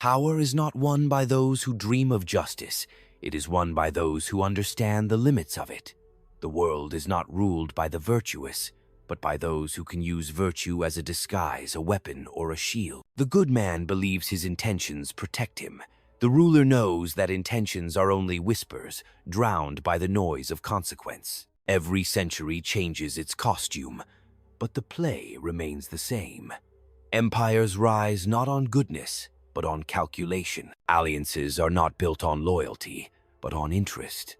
Power is not won by those who dream of justice. It is won by those who understand the limits of it. The world is not ruled by the virtuous, but by those who can use virtue as a disguise, a weapon, or a shield. The good man believes his intentions protect him. The ruler knows that intentions are only whispers, drowned by the noise of consequence. Every century changes its costume, but the play remains the same. Empires rise not on goodness, but on calculation. Alliances are not built on loyalty, but on interest.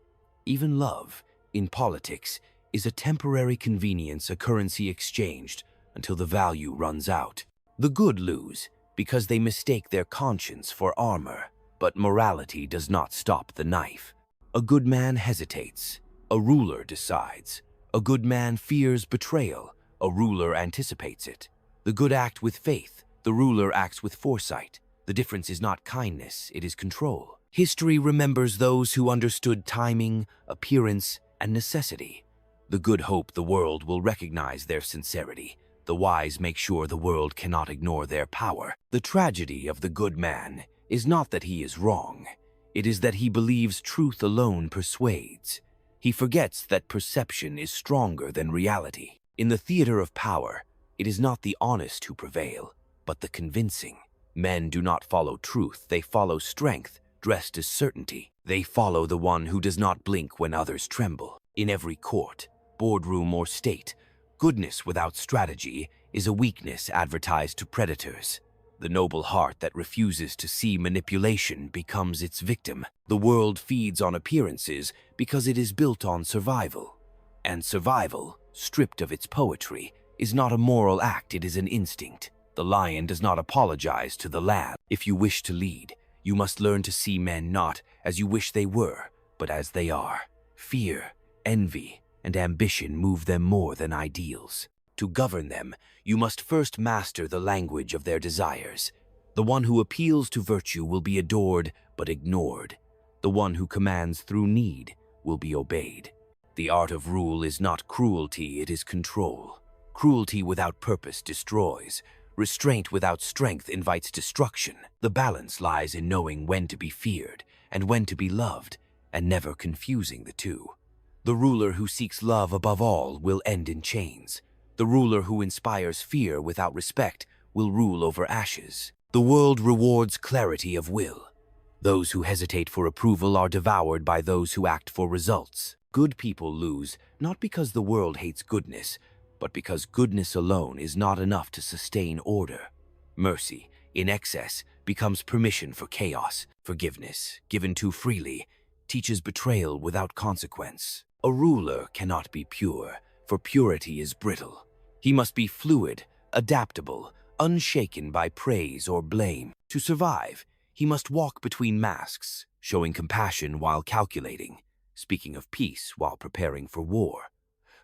Even love, in politics, is a temporary convenience, a currency exchanged until the value runs out. The good lose because they mistake their conscience for armor, but morality does not stop the knife. A good man hesitates. A ruler decides. A good man fears betrayal. A ruler anticipates it. The good act with faith. The ruler acts with foresight. The difference is not kindness, it is control. History remembers those who understood timing, appearance, and necessity. The good hope the world will recognize their sincerity. The wise make sure the world cannot ignore their power. The tragedy of the good man is not that he is wrong. It is that he believes truth alone persuades. He forgets that perception is stronger than reality. In the theater of power, it is not the honest who prevail, but the convincing. Men do not follow truth, they follow strength, dressed as certainty. They follow the one who does not blink when others tremble. In every court, boardroom, or state, goodness without strategy is a weakness advertised to predators. The noble heart that refuses to see manipulation becomes its victim. The world feeds on appearances because it is built on survival. And survival, stripped of its poetry, is not a moral act, it is an instinct. The lion does not apologize to the lamb. If you wish to lead, you must learn to see men not as you wish they were, but as they are. Fear, envy, and ambition move them more than ideals. To govern them, you must first master the language of their desires. The one who appeals to virtue will be adored but ignored. The one who commands through need will be obeyed. The art of rule is not cruelty, it is control. Cruelty without purpose destroys. Restraint without strength invites destruction. The balance lies in knowing when to be feared and when to be loved, and never confusing the two. The ruler who seeks love above all will end in chains. The ruler who inspires fear without respect will rule over ashes. The world rewards clarity of will. Those who hesitate for approval are devoured by those who act for results. Good people lose not because the world hates goodness, but because goodness alone is not enough to sustain order. Mercy, in excess, becomes permission for chaos. Forgiveness, given too freely, teaches betrayal without consequence. A ruler cannot be pure, for purity is brittle. He must be fluid, adaptable, unshaken by praise or blame. To survive, he must walk between masks, showing compassion while calculating, speaking of peace while preparing for war.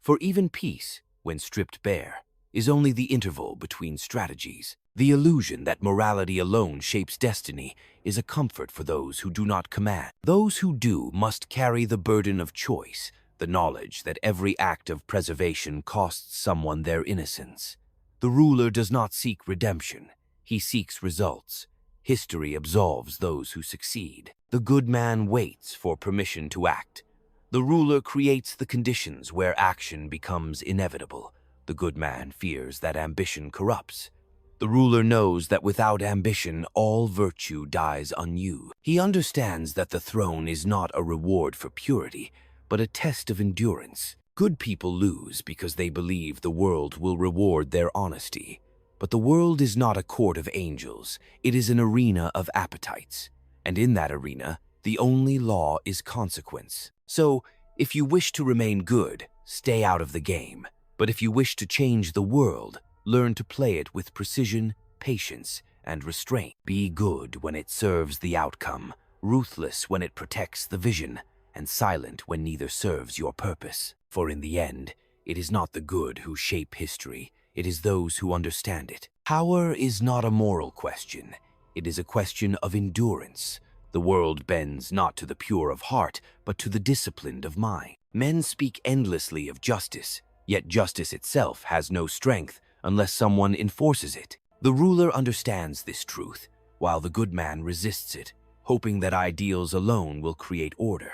For even peace, when stripped bare, is only the interval between strategies. The illusion that morality alone shapes destiny is a comfort for those who do not command. Those who do must carry the burden of choice, the knowledge that every act of preservation costs someone their innocence. The ruler does not seek redemption, he seeks results. History absolves those who succeed. The good man waits for permission to act. The ruler creates the conditions where action becomes inevitable. The good man fears that ambition corrupts. The ruler knows that without ambition, all virtue dies unused. He understands that the throne is not a reward for purity, but a test of endurance. Good people lose because they believe the world will reward their honesty. But the world is not a court of angels, it is an arena of appetites. And in that arena, the only law is consequence. So, if you wish to remain good, stay out of the game. But if you wish to change the world, learn to play it with precision, patience, and restraint. Be good when it serves the outcome, ruthless when it protects the vision, and silent when neither serves your purpose. For in the end, it is not the good who shape history, it is those who understand it. Power is not a moral question, it is a question of endurance. The world bends not to the pure of heart, but to the disciplined of mind. Men speak endlessly of justice, yet justice itself has no strength unless someone enforces it. The ruler understands this truth. while the good man resists it, hoping that ideals alone will create order.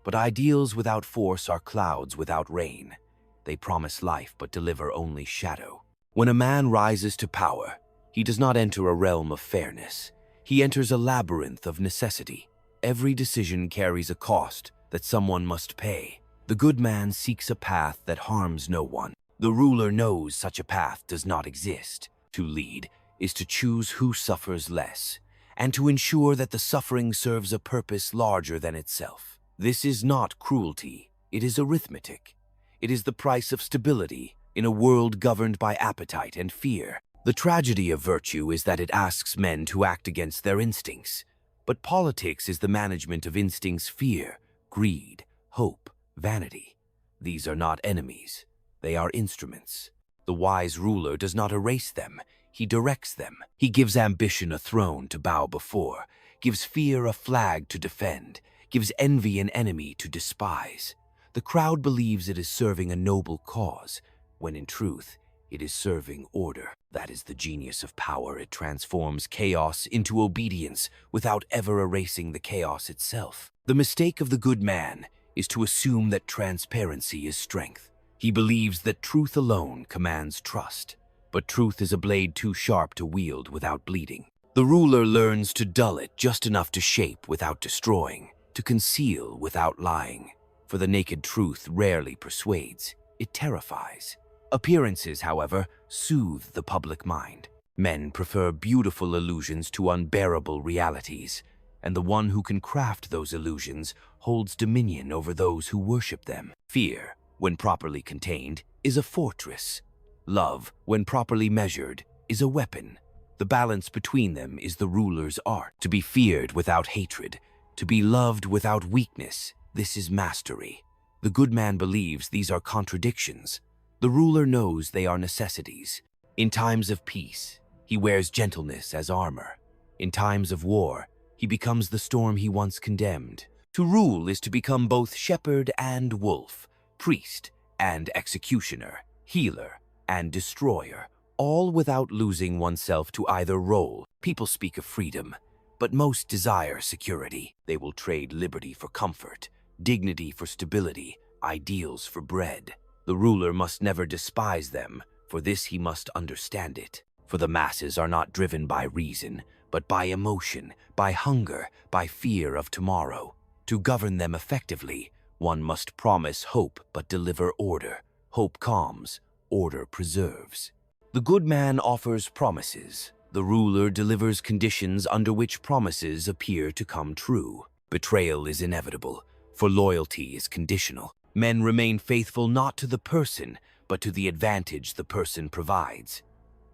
But ideals without force are clouds without rain. They promise life but deliver only shadow. When a man rises to power, he does not enter a realm of fairness. He enters a labyrinth of necessity. Every decision carries a cost that someone must pay. The good man seeks a path that harms no one. The ruler knows such a path does not exist. To lead is to choose who suffers less, and to ensure that the suffering serves a purpose larger than itself. This is not cruelty, it is arithmetic. It is the price of stability in a world governed by appetite and fear. The tragedy of virtue is that it asks men to act against their instincts. But politics is the management of instincts: fear, greed, hope, vanity. These are not enemies. They are instruments. The wise ruler does not erase them. He directs them. He gives ambition a throne to bow before, gives fear a flag to defend, gives envy an enemy to despise. The crowd believes it is serving a noble cause, when in truth, it is serving order. That is the genius of power. It transforms chaos into obedience without ever erasing the chaos itself. The mistake of the good man is to assume that transparency is strength. He believes that truth alone commands trust, but truth is a blade too sharp to wield without bleeding. The ruler learns to dull it just enough to shape without destroying, to conceal without lying. For the naked truth rarely persuades, it terrifies. Appearances, however, soothe the public mind. Men prefer beautiful illusions to unbearable realities, and the one who can craft those illusions holds dominion over those who worship them. Fear, when properly contained, is a fortress. Love, when properly measured, is a weapon. The balance between them is the ruler's art. To be feared without hatred, to be loved without weakness, this is mastery. The good man believes these are contradictions. The ruler knows they are necessities. In times of peace, he wears gentleness as armor. In times of war, he becomes the storm he once condemned. To rule is to become both shepherd and wolf, priest and executioner, healer and destroyer, all without losing oneself to either role. People speak of freedom, but most desire security. They will trade liberty for comfort, dignity for stability, ideals for bread. The ruler must never despise them, for this he must understand it. For the masses are not driven by reason, but by emotion, by hunger, by fear of tomorrow. To govern them effectively, one must promise hope but deliver order. Hope calms, order preserves. The good man offers promises. The ruler delivers conditions under which promises appear to come true. Betrayal is inevitable, for loyalty is conditional. Men remain faithful not to the person, but to the advantage the person provides.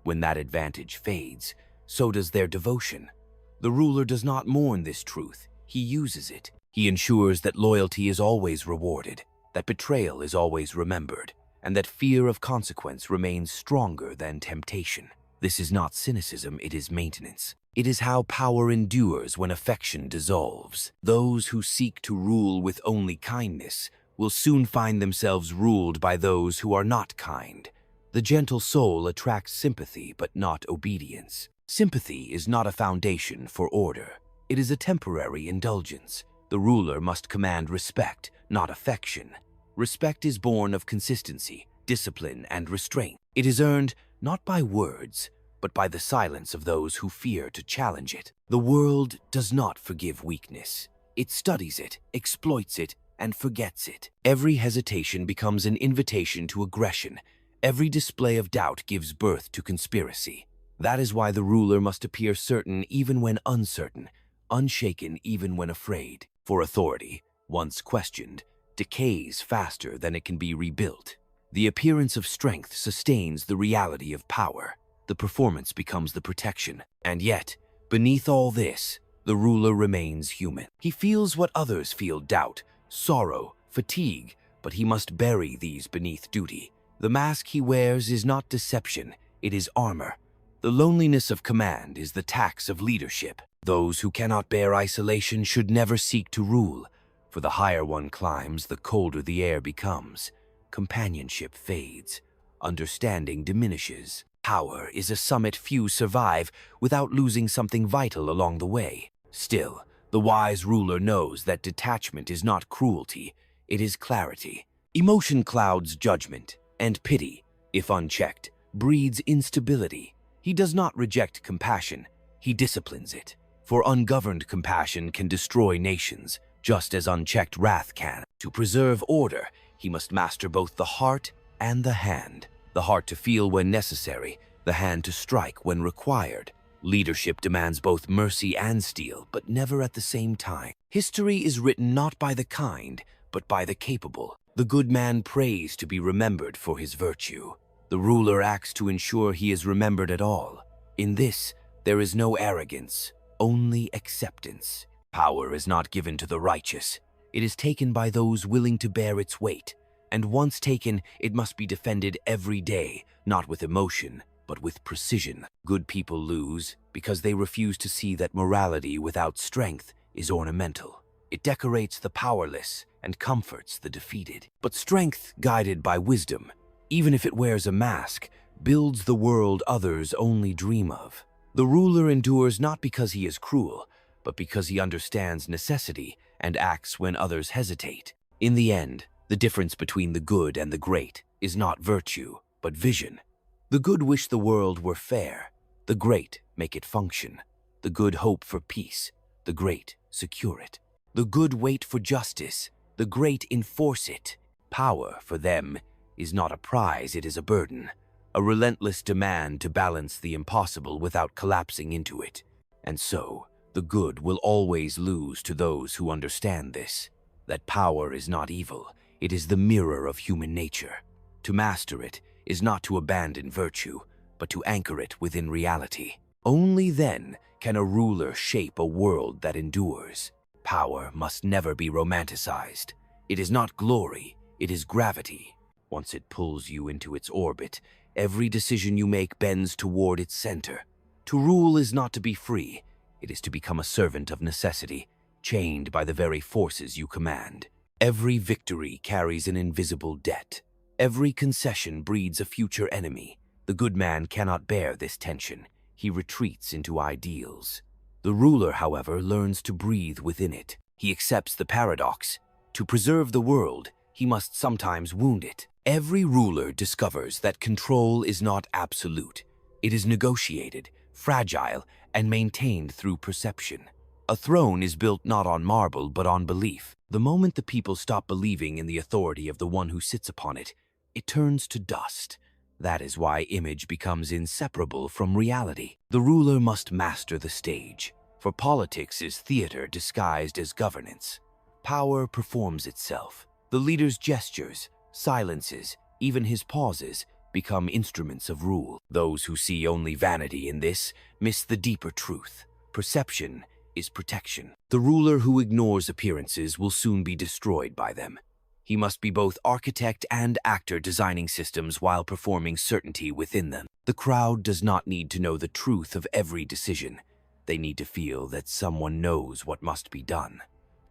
When that advantage fades, so does their devotion. The ruler does not mourn this truth, he uses it. He ensures that loyalty is always rewarded, that betrayal is always remembered, and that fear of consequence remains stronger than temptation. This is not cynicism, it is maintenance. It is how power endures when affection dissolves. Those who seek to rule with only kindness will soon find themselves ruled by those who are not kind. The gentle soul attracts sympathy but not obedience. Sympathy is not a foundation for order. It is a temporary indulgence. The ruler must command respect, not affection. Respect is born of consistency, discipline, and restraint. It is earned not by words, but by the silence of those who fear to challenge it. The world does not forgive weakness. It studies it, exploits it, and forgets it. Every hesitation becomes an invitation to aggression. Every display of doubt gives birth to conspiracy. That is why the ruler must appear certain even when uncertain, unshaken even when afraid. For authority, once questioned, decays faster than it can be rebuilt. The appearance of strength sustains the reality of power. The performance becomes the protection. And yet, beneath all this, the ruler remains human. He feels what others feel: doubt, sorrow, fatigue, but he must bury these beneath duty. The mask he wears is not deception, it is armor. The loneliness of command is the tax of leadership. Those who cannot bear isolation should never seek to rule, for the higher one climbs, the colder the air becomes. Companionship fades, understanding diminishes. Power is a summit few survive without losing something vital along the way. Still, the wise ruler knows that detachment is not cruelty, it is clarity. Emotion clouds judgment, and pity, if unchecked, breeds instability. He does not reject compassion, he disciplines it. For ungoverned compassion can destroy nations, just as unchecked wrath can. To preserve order, he must master both the heart and the hand. The heart to feel when necessary, the hand to strike when required. Leadership demands both mercy and steel, but never at the same time. History is written not by the kind, but by the capable. The good man prays to be remembered for his virtue. The ruler acts to ensure he is remembered at all. In this, there is no arrogance, only acceptance. Power is not given to the righteous. It is taken by those willing to bear its weight. And once taken, it must be defended every day, not with emotion, but with precision. Good people lose because they refuse to see that morality without strength is ornamental. It decorates the powerless and comforts the defeated. But strength guided by wisdom, even if it wears a mask, builds the world others only dream of. The ruler endures not because he is cruel, but because he understands necessity and acts when others hesitate. In the end, the difference between the good and the great is not virtue, but vision. The good wish the world were fair. The great make it function. The good hope for peace. The great secure it. The good wait for justice. The great enforce it. Power, for them, is not a prize, it is a burden. A relentless demand to balance the impossible without collapsing into it. And so, the good will always lose to those who understand this. That power is not evil. It is the mirror of human nature. To master it is not to abandon virtue, but to anchor it within reality. Only then can a ruler shape a world that endures. Power must never be romanticized. It is not glory, it is gravity. Once it pulls you into its orbit, every decision you make bends toward its center. To rule is not to be free, it is to become a servant of necessity, chained by the very forces you command. Every victory carries an invisible debt. Every concession breeds a future enemy. The good man cannot bear this tension. He retreats into ideals. The ruler, however, learns to breathe within it. He accepts the paradox. To preserve the world, he must sometimes wound it. Every ruler discovers that control is not absolute. It is negotiated, fragile, and maintained through perception. A throne is built not on marble, but on belief. The moment the people stop believing in the authority of the one who sits upon it, it turns to dust. That is why image becomes inseparable from reality. The ruler must master the stage, for politics is theater disguised as governance. Power performs itself. The leader's gestures, silences, even his pauses, become instruments of rule. Those who see only vanity in this miss the deeper truth. Perception is protection. The ruler who ignores appearances will soon be destroyed by them. He must be both architect and actor, designing systems while performing certainty within them. The crowd does not need to know the truth of every decision. They need to feel that someone knows what must be done.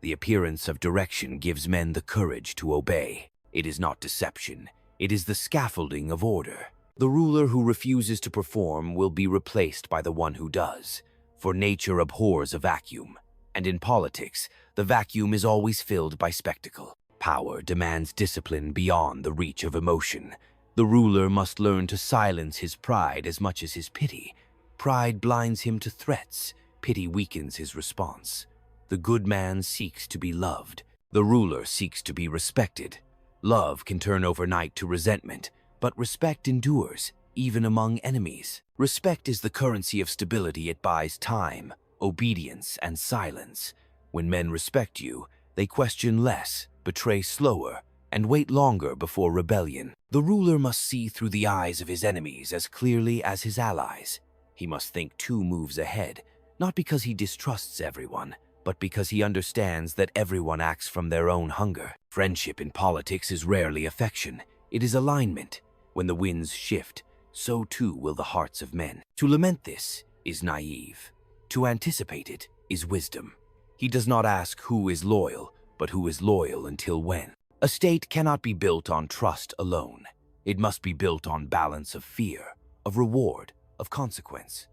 The appearance of direction gives men the courage to obey. It is not deception. It is the scaffolding of order. The ruler who refuses to perform will be replaced by the one who does. For nature abhors a vacuum, and in politics, the vacuum is always filled by spectacle. Power demands discipline beyond the reach of emotion. The ruler must learn to silence his pride as much as his pity. Pride blinds him to threats, pity weakens his response. The good man seeks to be loved. The ruler seeks to be respected. Love can turn overnight to resentment, but respect endures, even among enemies. Respect is the currency of stability. It buys time, obedience, and silence. When men respect you, they question less, betray slower, and wait longer before rebellion. The ruler must see through the eyes of his enemies as clearly as his allies. He must think 2 moves ahead, not because he distrusts everyone, but because he understands that everyone acts from their own hunger. Friendship in politics is rarely affection. It is alignment. When the winds shift, so too will the hearts of men. To lament this is naive. To anticipate it is wisdom. He does not ask who is loyal, but who is loyal until when. A state cannot be built on trust alone. It must be built on balance of fear, of reward, of consequence.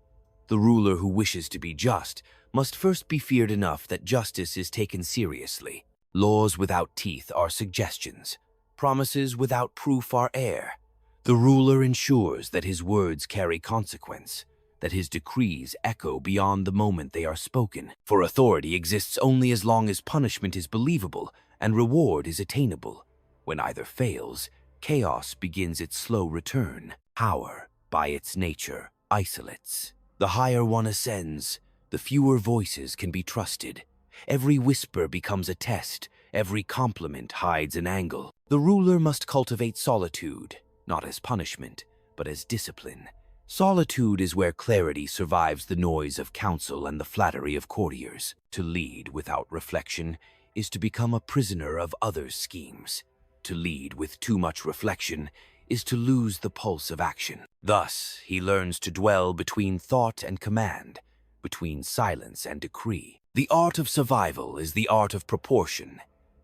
The ruler who wishes to be just must first be feared enough that justice is taken seriously. Laws without teeth are suggestions. Promises without proof are air. The ruler ensures that his words carry consequence, that his decrees echo beyond the moment they are spoken. For authority exists only as long as punishment is believable and reward is attainable. When either fails, chaos begins its slow return. Power, by its nature, isolates. The higher one ascends, the fewer voices can be trusted. Every whisper becomes a test, every compliment hides an angle. The ruler must cultivate solitude, not as punishment, but as discipline. Solitude is where clarity survives the noise of counsel and the flattery of courtiers. To lead without reflection is to become a prisoner of others' schemes. To lead with too much reflection is to lose the pulse of action. Thus, he learns to dwell between thought and command, between silence and decree. The art of survival is the art of proportion.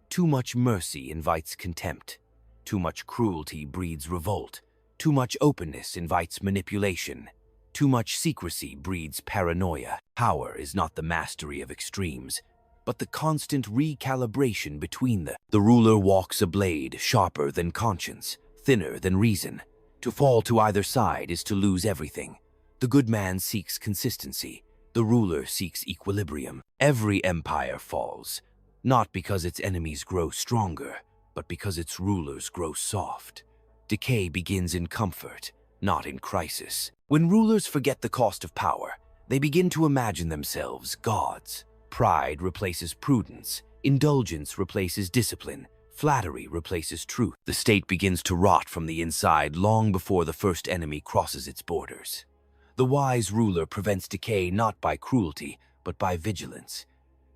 Too much mercy invites contempt. Too much cruelty breeds revolt. Too much openness invites manipulation. Too much secrecy breeds paranoia. Power is not the mastery of extremes, but the constant recalibration between them. The ruler walks a blade sharper than conscience, thinner than reason. To fall to either side is to lose everything. The good man seeks consistency. The ruler seeks equilibrium. Every empire falls, not because its enemies grow stronger, but because its rulers grow soft. Decay begins in comfort, not in crisis. When rulers forget the cost of power, they begin to imagine themselves gods. Pride replaces prudence. Indulgence replaces discipline. Flattery replaces truth. The state begins to rot from the inside long before the first enemy crosses its borders. The wise ruler prevents decay not by cruelty, but by vigilance.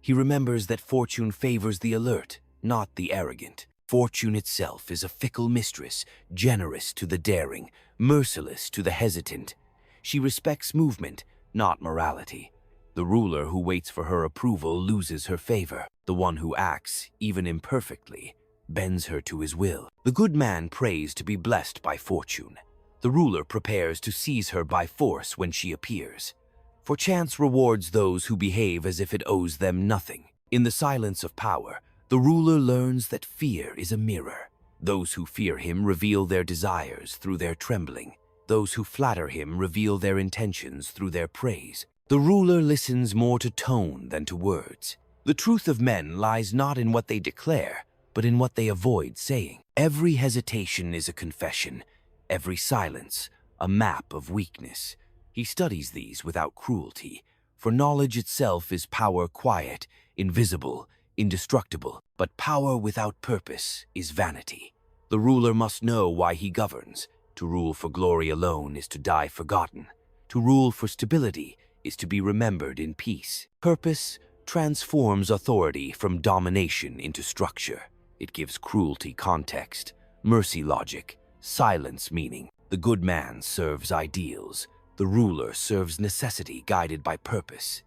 He remembers that fortune favors the alert, not the arrogant. Fortune itself is a fickle mistress, generous to the daring, merciless to the hesitant. She respects movement, not morality. The ruler who waits for her approval loses her favor. The one who acts, even imperfectly, bends her to his will. The good man prays to be blessed by fortune. The ruler prepares to seize her by force when she appears. For chance rewards those who behave as if it owes them nothing. In the silence of power, the ruler learns that fear is a mirror. Those who fear him reveal their desires through their trembling. Those who flatter him reveal their intentions through their praise. The ruler listens more to tone than to words. The truth of men lies not in what they declare, but in what they avoid saying. Every hesitation is a confession, every silence a map of weakness. He studies these without cruelty, for knowledge itself is power quiet, invisible, indestructible. But power without purpose is vanity. The ruler must know why he governs. To rule for glory alone is to die forgotten. To rule for stability is to be remembered in peace. Purpose transforms authority from domination into structure. It gives cruelty context, mercy logic, silence meaning. The good man serves ideals. The ruler serves necessity guided by purpose.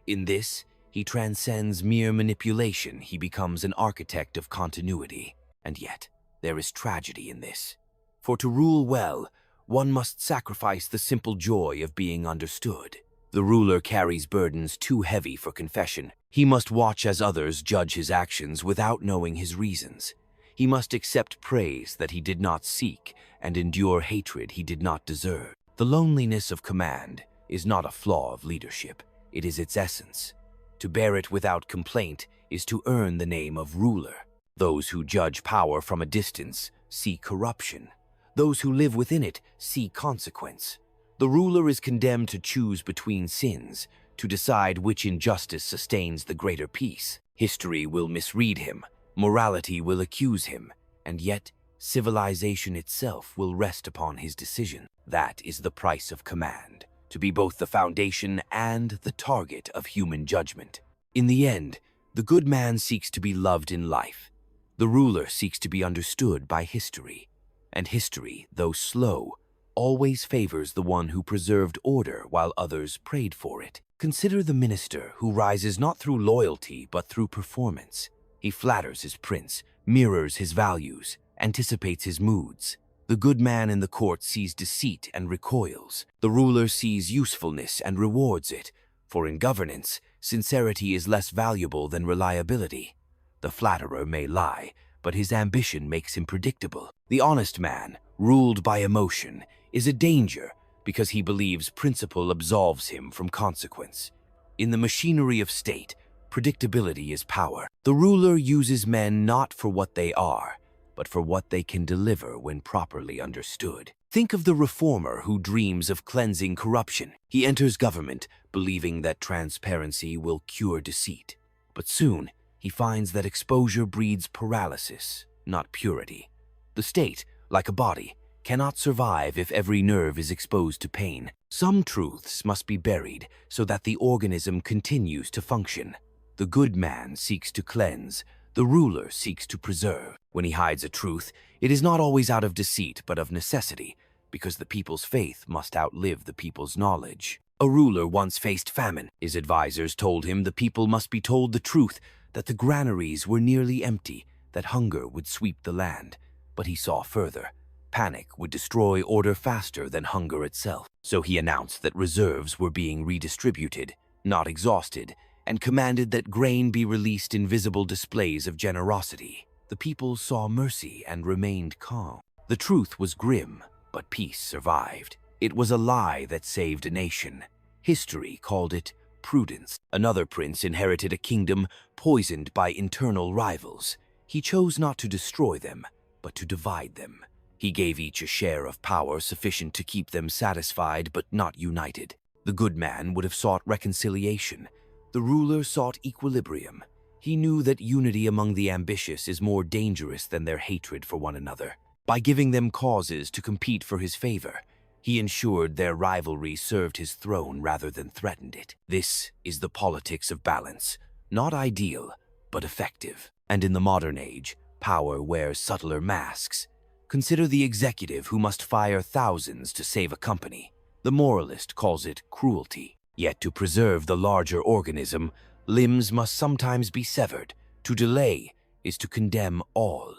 In this, he transcends mere manipulation. He becomes an architect of continuity. And yet, there is tragedy in this. For to rule well, one must sacrifice the simple joy of being understood. The ruler carries burdens too heavy for confession. He must watch as others judge his actions without knowing his reasons. He must accept praise that he did not seek and endure hatred he did not deserve. The loneliness of command is not a flaw of leadership. It is its essence. To bear it without complaint is to earn the name of ruler. Those who judge power from a distance see corruption. Those who live within it see consequence. The ruler is condemned to choose between sins, to decide which injustice sustains the greater peace. History will misread him, morality will accuse him, and yet civilization itself will rest upon his decision. That is the price of command, to be both the foundation and the target of human judgment. In the end, the good man seeks to be loved in life. The ruler seeks to be understood by history. And history, though slow, always favors the one who preserved order while others prayed for it. Consider the minister who rises not through loyalty but through performance. He flatters his prince, mirrors his values, anticipates his moods. The good man in the court sees deceit and recoils. The ruler sees usefulness and rewards it, for in governance, sincerity is less valuable than reliability. The flatterer may lie, but his ambition makes him predictable. The honest man, ruled by emotion, is a danger because he believes principle absolves him from consequence. In the machinery of state, predictability is power. The ruler uses men not for what they are, but for what they can deliver when properly understood. Think of the reformer who dreams of cleansing corruption. He enters government believing that transparency will cure deceit. But soon, he finds that exposure breeds paralysis, not purity. The state, like a body, cannot survive if every nerve is exposed to pain. Some truths must be buried so that the organism continues to function. The good man seeks to cleanse, the ruler seeks to preserve. When he hides a truth, it is not always out of deceit but of necessity, because the people's faith must outlive the people's knowledge. A ruler once faced famine. His advisors told him the people must be told the truth, that the granaries were nearly empty, that hunger would sweep the land. But he saw further. Panic would destroy order faster than hunger itself. So he announced that reserves were being redistributed, not exhausted, and commanded that grain be released in visible displays of generosity. The people saw mercy and remained calm. The truth was grim, but peace survived. It was a lie that saved a nation. History called it prudence. Another prince inherited a kingdom poisoned by internal rivals. He chose not to destroy them, but to divide them. He gave each a share of power sufficient to keep them satisfied but not united. The good man would have sought reconciliation. The ruler sought equilibrium. He knew that unity among the ambitious is more dangerous than their hatred for one another. By giving them causes to compete for his favor, he ensured their rivalry served his throne rather than threatened it. This is the politics of balance, not ideal, but effective. And in the modern age, power wears subtler masks. Consider the executive who must fire thousands to save a company. The moralist calls it cruelty. Yet to preserve the larger organism, limbs must sometimes be severed. To delay is to condemn all.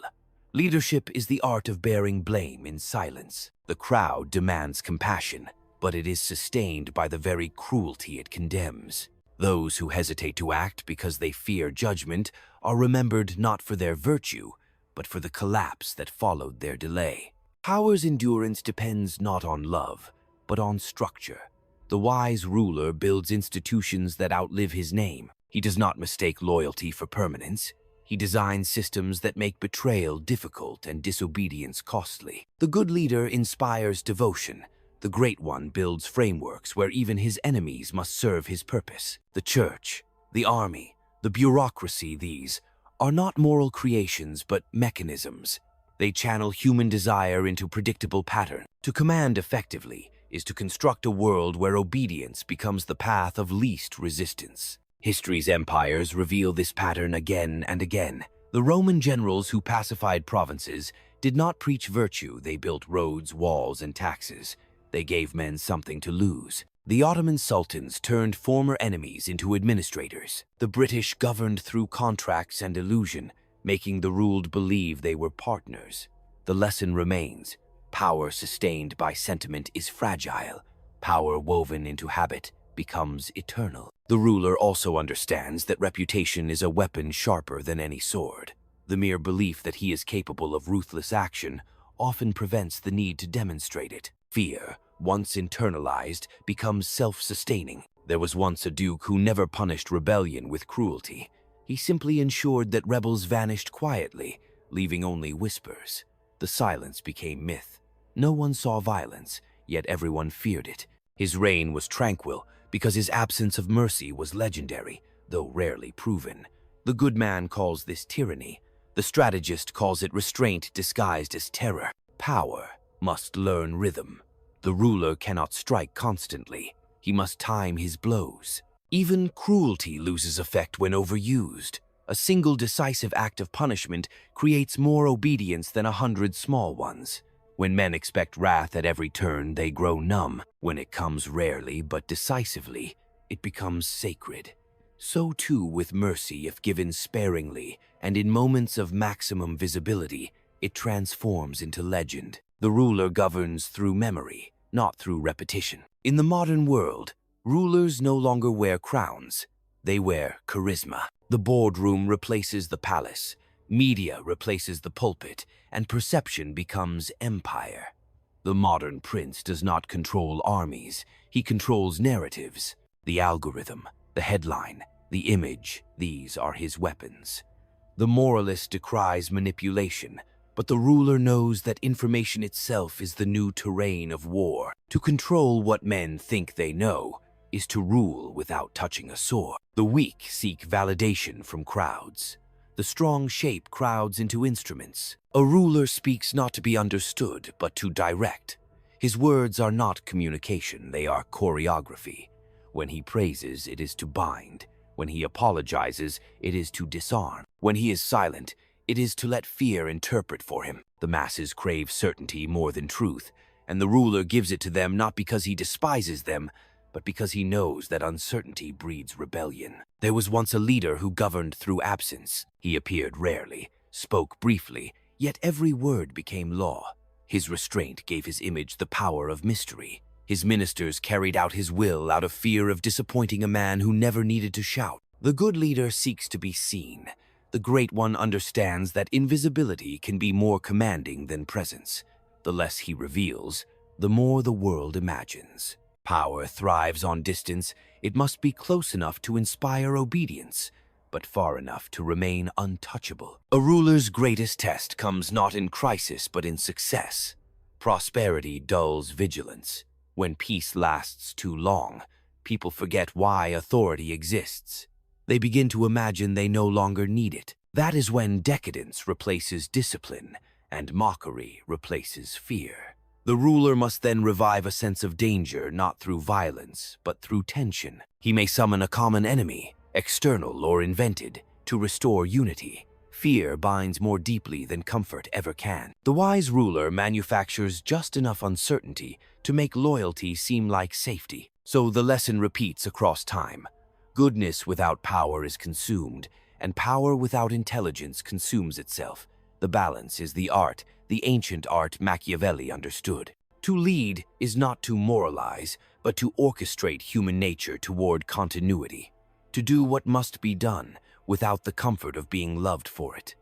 Leadership is the art of bearing blame in silence. The crowd demands compassion, but it is sustained by the very cruelty it condemns. Those who hesitate to act because they fear judgment are remembered not for their virtue, but for the collapse that followed their delay. Power's endurance depends not on love, but on structure. The wise ruler builds institutions that outlive his name. He does not mistake loyalty for permanence. He designs systems that make betrayal difficult and disobedience costly. The good leader inspires devotion. The great one builds frameworks where even his enemies must serve his purpose. The church, the army, the bureaucracy, these are not moral creations but mechanisms. They channel human desire into predictable patterns. To command effectively is to construct a world where obedience becomes the path of least resistance. History's empires reveal this pattern again and again. The Roman generals who pacified provinces did not preach virtue. They built roads, walls, and taxes. They gave men something to lose. The Ottoman sultans turned former enemies into administrators. The British governed through contracts and illusion, making the ruled believe they were partners. The lesson remains. Power sustained by sentiment is fragile. Power woven into habit becomes eternal. The ruler also understands that reputation is a weapon sharper than any sword. The mere belief that he is capable of ruthless action often prevents the need to demonstrate it. Fear, once internalized, becomes self-sustaining. There was once a duke who never punished rebellion with cruelty. He simply ensured that rebels vanished quietly, leaving only whispers. The silence became myth. No one saw violence, yet everyone feared it. His reign was tranquil because his absence of mercy was legendary, though rarely proven. The good man calls this tyranny. The strategist calls it restraint disguised as terror. Power must learn rhythm. The ruler cannot strike constantly. He must time his blows. Even cruelty loses effect when overused. A single decisive act of punishment creates more obedience than 100 small ones. When men expect wrath at every turn, they grow numb. When it comes rarely but decisively, it becomes sacred. So too with mercy if given sparingly, and in moments of maximum visibility, it transforms into legend. The ruler governs through memory, not through repetition. In the modern world, rulers no longer wear crowns. They wear charisma. The boardroom replaces the palace, media replaces the pulpit, and perception becomes empire. The modern prince does not control armies. He controls narratives. The algorithm, the headline, the image, these are his weapons. The moralist decries manipulation, but the ruler knows that information itself is the new terrain of war. To control what men think they know is to rule without touching a sword. The weak seek validation from crowds. The strong shape crowds into instruments. A ruler speaks not to be understood, but to direct. His words are not communication, they are choreography. When he praises, it is to bind. When he apologizes, it is to disarm. When he is silent, it is to let fear interpret for him. The masses crave certainty more than truth, and the ruler gives it to them not because he despises them, but because he knows that uncertainty breeds rebellion. There was once a leader who governed through absence. He appeared rarely, spoke briefly, yet every word became law. His restraint gave his image the power of mystery. His ministers carried out his will out of fear of disappointing a man who never needed to shout. The good leader seeks to be seen. The great one understands that invisibility can be more commanding than presence. The less he reveals, the more the world imagines. Power thrives on distance. It must be close enough to inspire obedience, but far enough to remain untouchable. A ruler's greatest test comes not in crisis, but in success. Prosperity dulls vigilance. When peace lasts too long, people forget why authority exists. They begin to imagine they no longer need it. That is when decadence replaces discipline and mockery replaces fear. The ruler must then revive a sense of danger not through violence, but through tension. He may summon a common enemy, external or invented, to restore unity. Fear binds more deeply than comfort ever can. The wise ruler manufactures just enough uncertainty to make loyalty seem like safety. So the lesson repeats across time. Goodness without power is consumed, and power without intelligence consumes itself. The balance is the art, the ancient art Machiavelli understood. To lead is not to moralize, but to orchestrate human nature toward continuity. To do what must be done, without the comfort of being loved for it.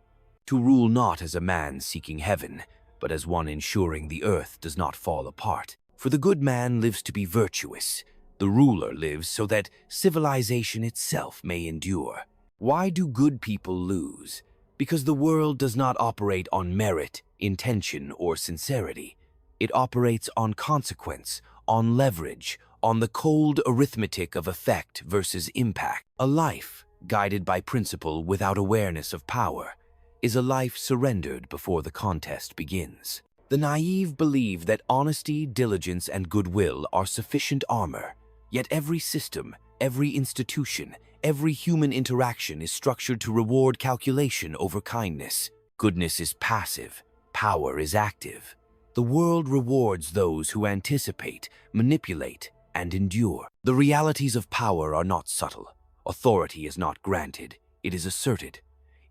To rule not as a man seeking heaven, but as one ensuring the earth does not fall apart. For the good man lives to be virtuous. The ruler lives so that civilization itself may endure. Why do good people lose? Because the world does not operate on merit, intention, or sincerity. It operates on consequence, on leverage, on the cold arithmetic of effect versus impact. A life guided by principle without awareness of power is a life surrendered before the contest begins. The naive believe that honesty, diligence, and goodwill are sufficient armor, yet every system, every institution, every human interaction is structured to reward calculation over kindness. Goodness is passive, power is active. The world rewards those who anticipate, manipulate, and endure. The realities of power are not subtle. Authority is not granted, it is asserted.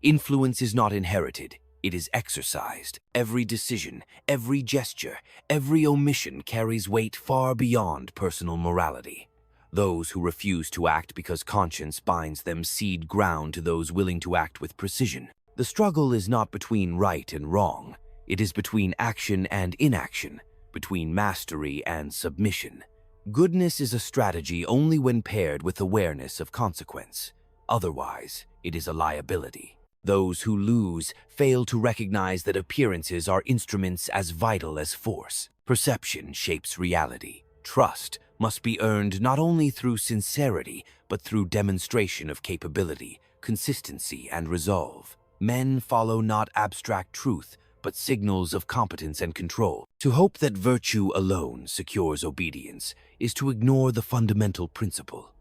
Influence is not inherited, it is exercised. Every decision, every gesture, every omission carries weight far beyond personal morality. Those who refuse to act because conscience binds them cede ground to those willing to act with precision. The struggle is not between right and wrong. It is between action and inaction, between mastery and submission. Goodness is a strategy only when paired with awareness of consequence. Otherwise, it is a liability. Those who lose fail to recognize that appearances are instruments as vital as force. Perception shapes reality. Trust must be earned not only through sincerity, but through demonstration of capability, consistency, and resolve. Men follow not abstract truth, but signals of competence and control. To hope that virtue alone secures obedience is to ignore the fundamental principle.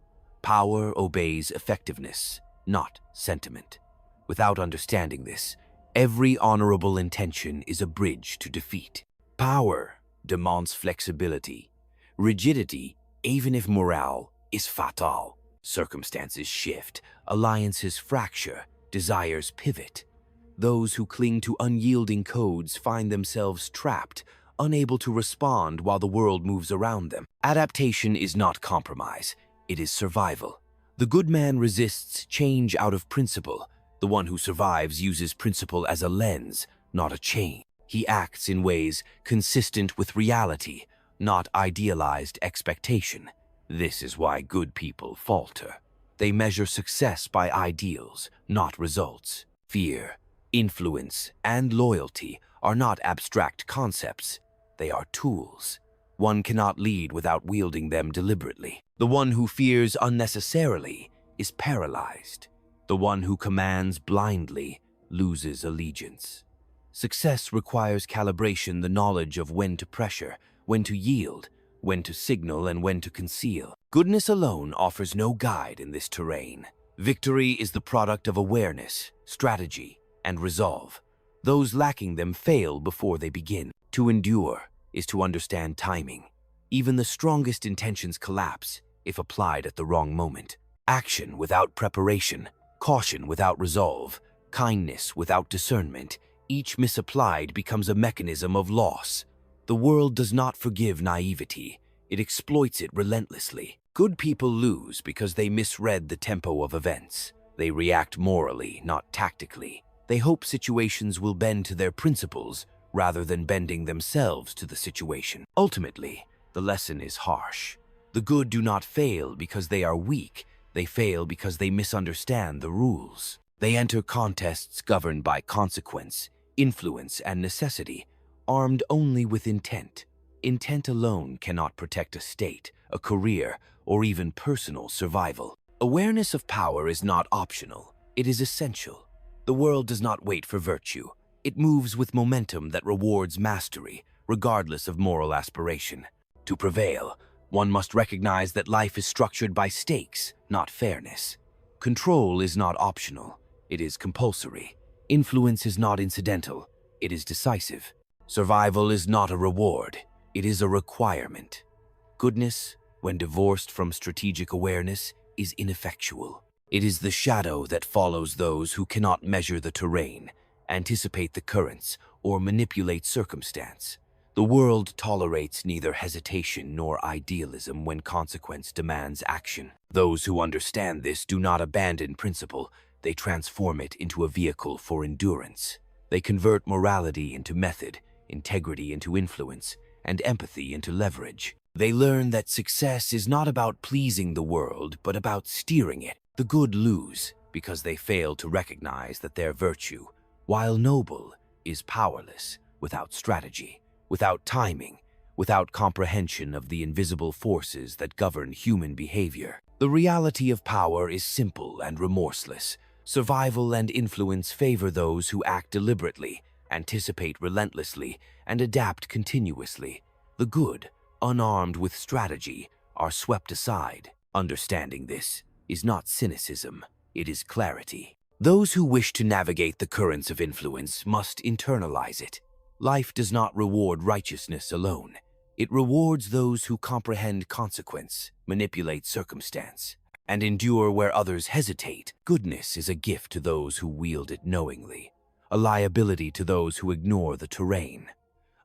Power obeys effectiveness, not sentiment. Without understanding this, every honorable intention is a bridge to defeat. Power demands flexibility. Rigidity, even if morale, is fatal. Circumstances shift, alliances fracture, desires pivot. Those who cling to unyielding codes find themselves trapped, unable to respond while the world moves around them. Adaptation is not compromise, it is survival. The good man resists change out of principle. The one who survives uses principle as a lens, not a chain. He acts in ways consistent with reality, not idealized expectation. This is why good people falter. They measure success by ideals, not results. Fear, influence, and loyalty are not abstract concepts. They are tools. One cannot lead without wielding them deliberately. The one who fears unnecessarily is paralyzed. The one who commands blindly loses allegiance. Success requires calibration, the knowledge of when to pressure, when to yield, when to signal, and when to conceal. Goodness alone offers no guide in this terrain. Victory is the product of awareness, strategy, and resolve. Those lacking them fail before they begin. To endure is to understand timing. Even the strongest intentions collapse if applied at the wrong moment. Action without preparation, caution without resolve, kindness without discernment, each misapplied becomes a mechanism of loss. The world does not forgive naivety. It exploits it relentlessly. Good people lose because they misread the tempo of events. They react morally, not tactically. They hope situations will bend to their principles rather than bending themselves to the situation. Ultimately, the lesson is harsh. The good do not fail because they are weak. They fail because they misunderstand the rules. They enter contests governed by consequence, influence, and necessity, armed only with intent. Intent alone cannot protect a state, a career, or even personal survival. Awareness of power is not optional. It is essential. The world does not wait for virtue. It moves with momentum that rewards mastery, regardless of moral aspiration. To prevail, one must recognize that life is structured by stakes, not fairness. Control is not optional. It is compulsory. Influence is not incidental. It is decisive. Survival is not a reward. It is a requirement. Goodness, when divorced from strategic awareness, is ineffectual. It is the shadow that follows those who cannot measure the terrain, anticipate the currents, or manipulate circumstance. The world tolerates neither hesitation nor idealism when consequence demands action. Those who understand this do not abandon principle. They transform it into a vehicle for endurance. They convert morality into method, integrity into influence, and empathy into leverage. They learn that success is not about pleasing the world, but about steering it. The good lose because they fail to recognize that their virtue, while noble, is powerless without strategy, without timing, without comprehension of the invisible forces that govern human behavior. The reality of power is simple and remorseless. Survival and influence favor those who act deliberately, anticipate relentlessly, and adapt continuously. The good, unarmed with strategy, are swept aside. Understanding this is not cynicism, it is clarity. Those who wish to navigate the currents of influence must internalize it. Life does not reward righteousness alone. It rewards those who comprehend consequence, manipulate circumstance, and endure where others hesitate. Goodness is a gift to those who wield it knowingly, a liability to those who ignore the terrain.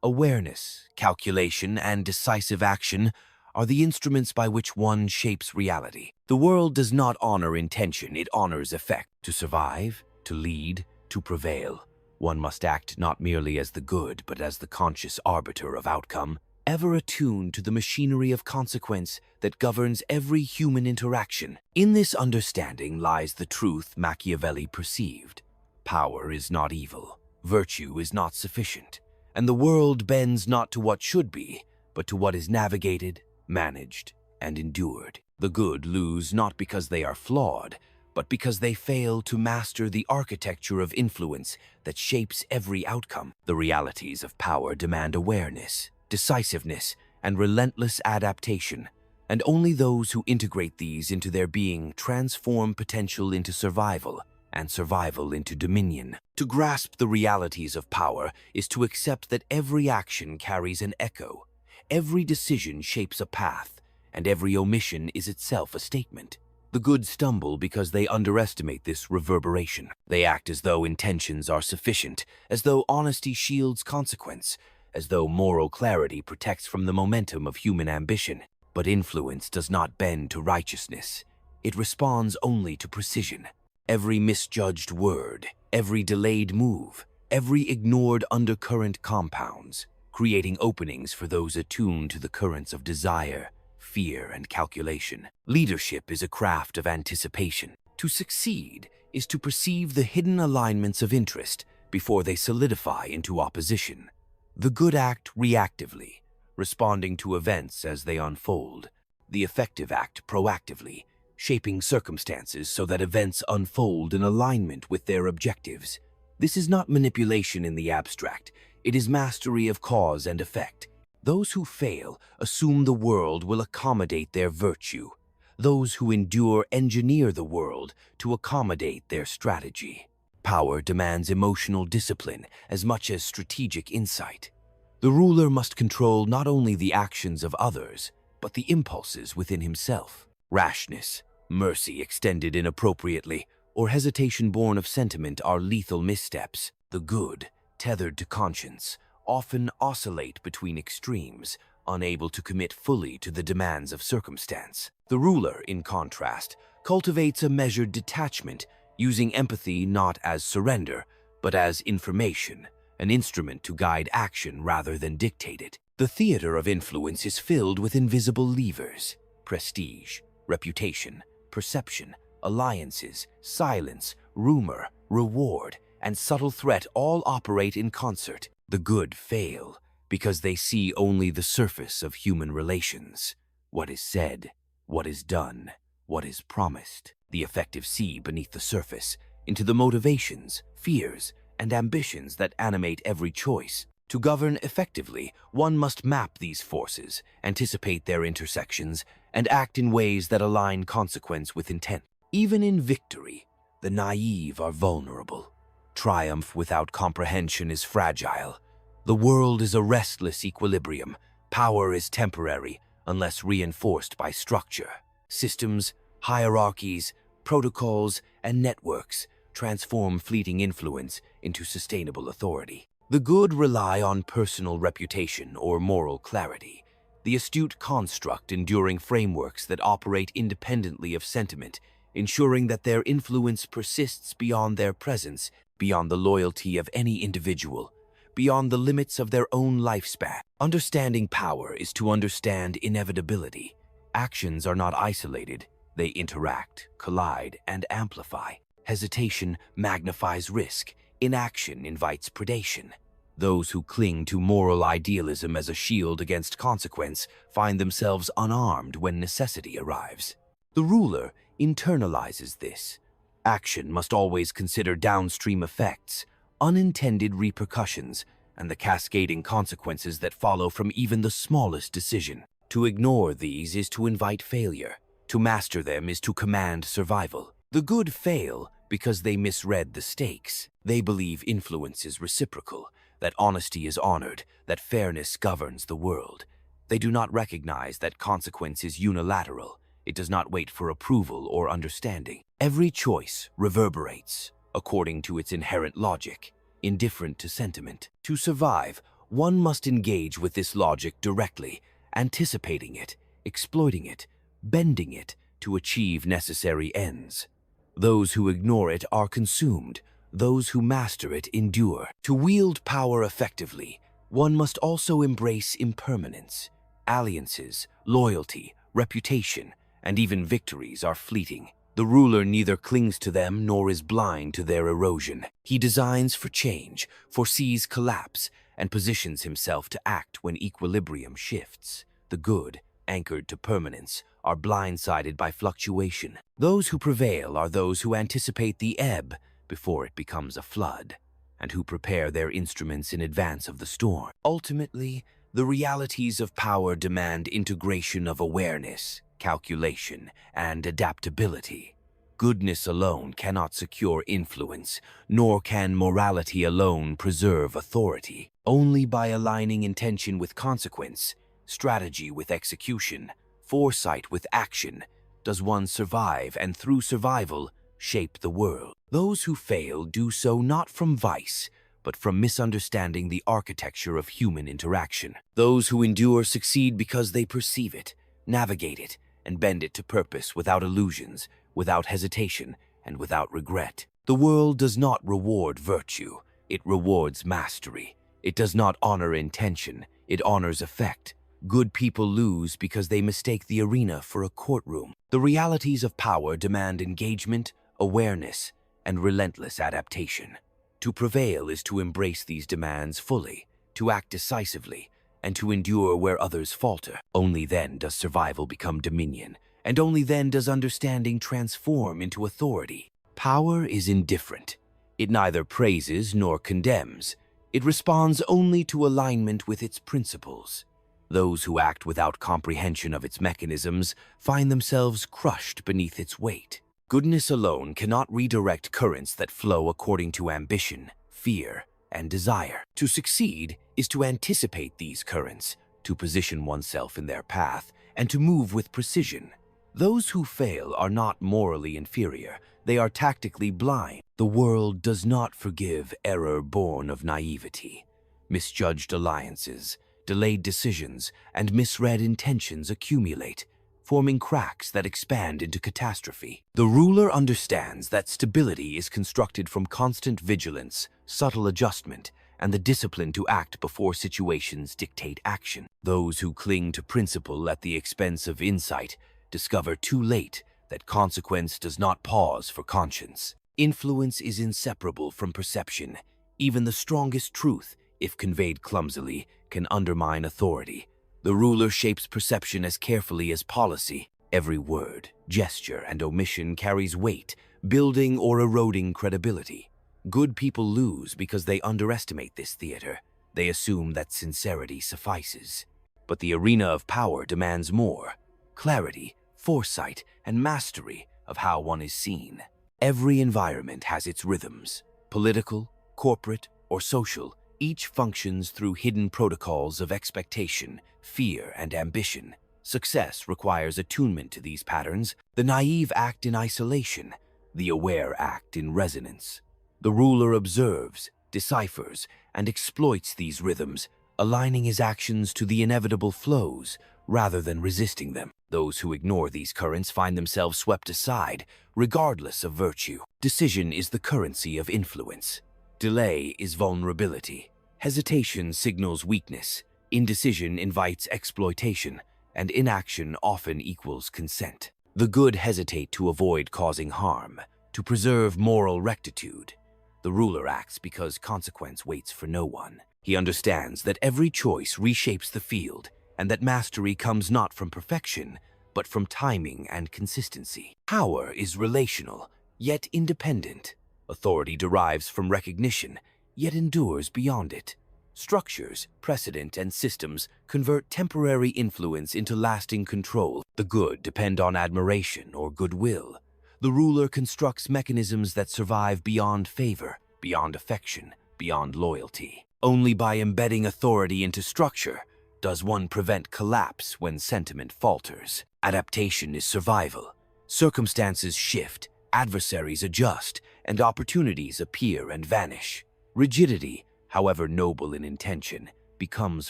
Awareness, calculation, and decisive action are the instruments by which one shapes reality. The world does not honor intention, it honors effect. To survive, to lead, to prevail, one must act not merely as the good, but as the conscious arbiter of outcome, ever attuned to the machinery of consequence that governs every human interaction. In this understanding lies the truth Machiavelli perceived. Power is not evil, virtue is not sufficient, and the world bends not to what should be, but to what is navigated, managed, and endured. The good lose not because they are flawed, but because they fail to master the architecture of influence that shapes every outcome. The realities of power demand awareness, decisiveness, and relentless adaptation, and only those who integrate these into their being transform potential into survival, and survival into dominion. To grasp the realities of power is to accept that every action carries an echo, every decision shapes a path, and every omission is itself a statement. The good stumble because they underestimate this reverberation. They act as though intentions are sufficient, as though honesty shields consequence, as though moral clarity protects from the momentum of human ambition. But influence does not bend to righteousness. It responds only to precision. Every misjudged word, every delayed move, every ignored undercurrent compounds, creating openings for those attuned to the currents of desire, fear, and calculation. Leadership is a craft of anticipation. To succeed is to perceive the hidden alignments of interest before they solidify into opposition. The good act reactively, responding to events as they unfold. The effective act proactively, shaping circumstances so that events unfold in alignment with their objectives. This is not manipulation in the abstract. It is mastery of cause and effect. Those who fail assume the world will accommodate their virtue. Those who endure engineer the world to accommodate their strategy. Power demands emotional discipline as much as strategic insight. The ruler must control not only the actions of others, but the impulses within himself. Rashness, mercy extended inappropriately, or hesitation born of sentiment are lethal missteps. The good, tethered to conscience, often oscillate between extremes, unable to commit fully to the demands of circumstance. The ruler, in contrast, cultivates a measured detachment, using empathy not as surrender, but as information, an instrument to guide action rather than dictate it. The theater of influence is filled with invisible levers: prestige, reputation, perception, alliances, silence, rumor, reward, and subtle threat all operate in concert. The good fail because they see only the surface of human relations: what is said, what is done, what is promised. The effective see beneath the surface, into the motivations, fears, and ambitions that animate every choice. To govern effectively, one must map these forces, anticipate their intersections, and act in ways that align consequence with intent. Even in victory, the naive are vulnerable. Triumph without comprehension is fragile. The world is a restless equilibrium. Power is temporary unless reinforced by structure. Systems, hierarchies, protocols, and networks transform fleeting influence into sustainable authority. The good rely on personal reputation or moral clarity. The astute construct enduring frameworks that operate independently of sentiment, ensuring that their influence persists beyond their presence, beyond the loyalty of any individual, beyond the limits of their own lifespan. Understanding power is to understand inevitability. Actions are not isolated. They interact, collide, and amplify. Hesitation magnifies risk. Inaction invites predation. Those who cling to moral idealism as a shield against consequence find themselves unarmed when necessity arrives. The ruler internalizes this. Action must always consider downstream effects, unintended repercussions, and the cascading consequences that follow from even the smallest decision. To ignore these is to invite failure. To master them is to command survival. The good fail because they misread the stakes. They believe influence is reciprocal, that honesty is honored, that fairness governs the world. They do not recognize that consequence is unilateral. It does not wait for approval or understanding. Every choice reverberates according to its inherent logic, indifferent to sentiment. To survive, one must engage with this logic directly, anticipating it, exploiting it, bending it to achieve necessary ends. Those who ignore it are consumed. Those who master it endure. To wield power effectively, one must also embrace impermanence. Alliances, loyalty, reputation, and even victories are fleeting. The ruler neither clings to them nor is blind to their erosion. He designs for change, foresees collapse, and positions himself to act when equilibrium shifts. The good, anchored to permanence, are blindsided by fluctuation. Those who prevail are those who anticipate the ebb before it becomes a flood, and who prepare their instruments in advance of the storm. Ultimately, the realities of power demand integration of awareness, calculation, and adaptability. Goodness alone cannot secure influence, nor can morality alone preserve authority. Only by aligning intention with consequence, strategy with execution, foresight with action, does one survive and through survival shape the world. Those who fail do so not from vice, but from misunderstanding the architecture of human interaction. Those who endure succeed because they perceive it, navigate it, and bend it to purpose without illusions, without hesitation, and without regret. The world does not reward virtue, it rewards mastery. It does not honor intention, it honors effect. Good people lose because they mistake the arena for a courtroom. The realities of power demand engagement, awareness, and relentless adaptation. To prevail is to embrace these demands fully, to act decisively, and to endure where others falter. Only then does survival become dominion, and only then does understanding transform into authority. Power is indifferent. It neither praises nor condemns. It responds only to alignment with its principles. Those who act without comprehension of its mechanisms find themselves crushed beneath its weight. Goodness alone cannot redirect currents that flow according to ambition, fear, and desire. To succeed is to anticipate these currents, to position oneself in their path, and to move with precision. Those who fail are not morally inferior, they are tactically blind. The world does not forgive error born of naivety. Misjudged alliances, delayed decisions, and misread intentions accumulate, forming cracks that expand into catastrophe. The ruler understands that stability is constructed from constant vigilance, subtle adjustment, and the discipline to act before situations dictate action. Those who cling to principle at the expense of insight discover too late that consequence does not pause for conscience. Influence is inseparable from perception. Even the strongest truth, if conveyed clumsily, can undermine authority. The ruler shapes perception as carefully as policy. Every word, gesture, and omission carries weight, building or eroding credibility. Good people lose because they underestimate this theater. They assume that sincerity suffices. But the arena of power demands more: clarity, foresight, and mastery of how one is seen. Every environment has its rhythms. Political, corporate, or social, each functions through hidden protocols of expectation, fear, and ambition. Success requires attunement to these patterns. The naive act in isolation, the aware act in resonance. The ruler observes, deciphers, and exploits these rhythms, aligning his actions to the inevitable flows rather than resisting them. Those who ignore these currents find themselves swept aside, regardless of virtue. Decision is the currency of influence. Delay is vulnerability. Hesitation signals weakness. Indecision invites exploitation, and inaction often equals consent. The good hesitate to avoid causing harm, to preserve moral rectitude. The ruler acts because consequence waits for no one. He understands that every choice reshapes the field, and that mastery comes not from perfection, but from timing and consistency. Power is relational, yet independent. Authority derives from recognition, yet endures beyond it. Structures, precedent, and systems convert temporary influence into lasting control. The good depend on admiration or goodwill. The ruler constructs mechanisms that survive beyond favor, beyond affection, beyond loyalty. Only by embedding authority into structure does one prevent collapse when sentiment falters. Adaptation is survival. Circumstances shift, adversaries adjust, and opportunities appear and vanish. Rigidity, however noble in intention, becomes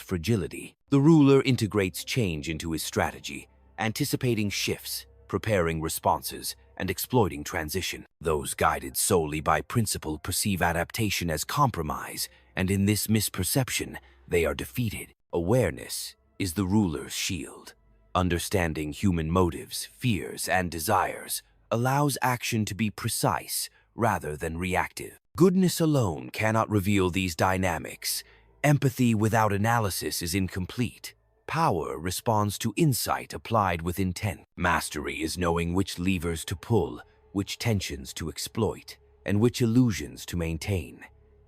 fragility. The ruler integrates change into his strategy, anticipating shifts, preparing responses, and exploiting transition. Those guided solely by principle perceive adaptation as compromise, and in this misperception, they are defeated. Awareness is the ruler's shield. Understanding human motives, fears, and desires allows action to be precise rather than reactive. Goodness alone cannot reveal these dynamics. Empathy without analysis is incomplete. Power responds to insight applied with intent. Mastery is knowing which levers to pull, which tensions to exploit, and which illusions to maintain.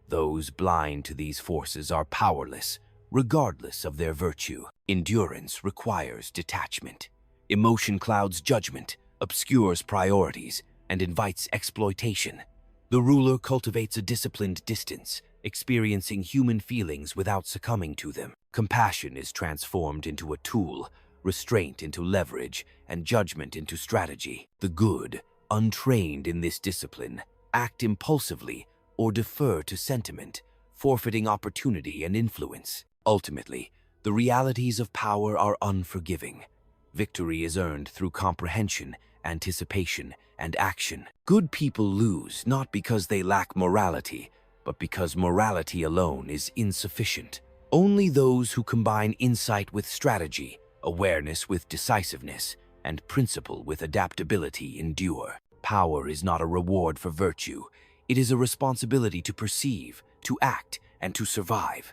Those blind to these forces are powerless, regardless of their virtue. Endurance requires detachment. Emotion clouds judgment, obscures priorities, and invites exploitation. The ruler cultivates a disciplined distance, experiencing human feelings without succumbing to them. Compassion is transformed into a tool, restraint into leverage, and judgment into strategy. The good, untrained in this discipline, act impulsively or defer to sentiment, forfeiting opportunity and influence. Ultimately, the realities of power are unforgiving. Victory is earned through comprehension, anticipation, and action. Good people lose not because they lack morality, but because morality alone is insufficient. Only those who combine insight with strategy, awareness with decisiveness, and principle with adaptability endure. Power is not a reward for virtue. It is a responsibility to perceive, to act, and to survive.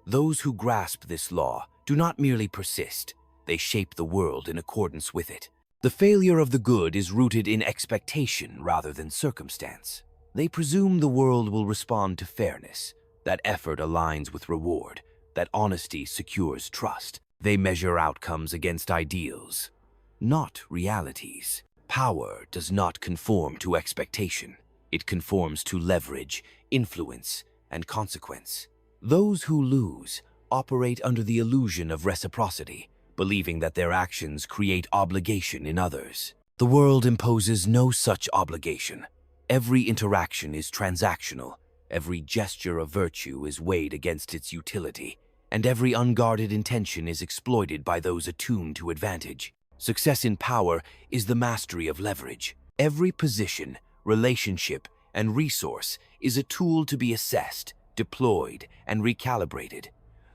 Those who grasp this law do not merely persist, they shape the world in accordance with it. The failure of the good is rooted in expectation rather than circumstance. They presume the world will respond to fairness, that effort aligns with reward, that honesty secures trust. They measure outcomes against ideals, not realities. Power does not conform to expectation. It conforms to leverage, influence, and consequence. Those who lose operate under the illusion of reciprocity, believing that their actions create obligation in others. The world imposes no such obligation. Every interaction is transactional, every gesture of virtue is weighed against its utility, and every unguarded intention is exploited by those attuned to advantage. Success in power is the mastery of leverage. Every position, relationship, and resource is a tool to be assessed, deployed, and recalibrated.